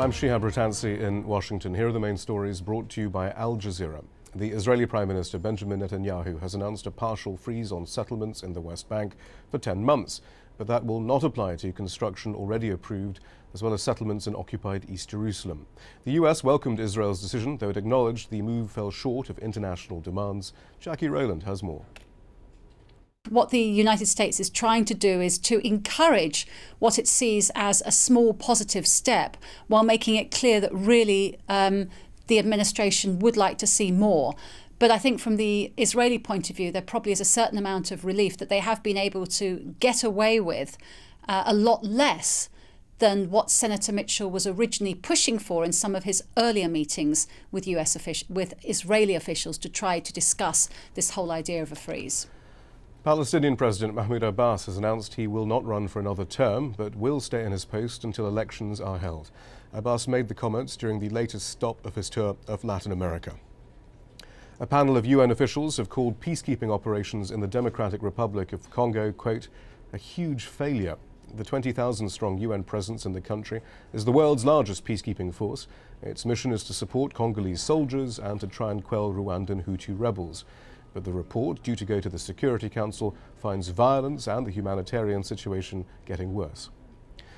I'm Shihab Ratansi in Washington. Here are the main stories brought to you by Al Jazeera. The Israeli Prime Minister Benjamin Netanyahu has announced a partial freeze on settlements in the West Bank for 10 months, but that will not apply to construction already approved, as well as settlements in occupied East Jerusalem. The US welcomed Israel's decision, though it acknowledged the move fell short of international demands. Jackie Rowland has more. What the United States is trying to do is to encourage what it sees as a small positive step, while making it clear that really the administration would like to see more. But I think from the Israeli point of view, there probably is a certain amount of relief that they have been able to get away with a lot less than what Senator Mitchell was originally pushing for in some of his earlier meetings with Israeli officials to try to discuss this whole idea of a freeze. Palestinian President Mahmoud Abbas has announced he will not run for another term, but will stay in his post until elections are held. Abbas made the comments during the latest stop of his tour of Latin America. A panel of UN officials have called peacekeeping operations in the Democratic Republic of Congo, quote, a huge failure. The 20,000-strong UN presence in the country is the world's largest peacekeeping force. Its mission is to support Congolese soldiers and to try and quell Rwandan Hutu rebels. But the report, due to go to the Security Council, finds violence and the humanitarian situation getting worse.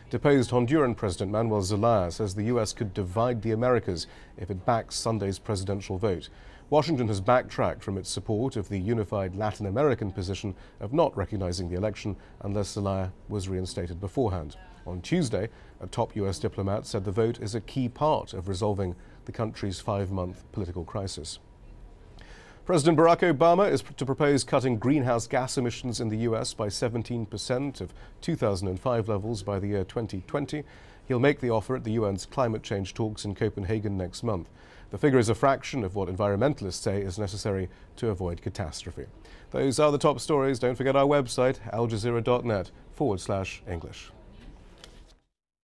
Deposed Honduran President Manuel Zelaya says the US could divide the Americas if it backs Sunday's presidential vote. Washington has backtracked from its support of the unified Latin American position of not recognizing the election unless Zelaya was reinstated beforehand. On Tuesday, a top US diplomat said the vote is a key part of resolving the country's 5-month political crisis. President Barack Obama is to propose cutting greenhouse gas emissions in the US by 17% of 2005 levels by the year 2020. He'll make the offer at the UN's climate change talks in Copenhagen next month. The figure is a fraction of what environmentalists say is necessary to avoid catastrophe. Those are the top stories. Don't forget our website, aljazeera.net/English.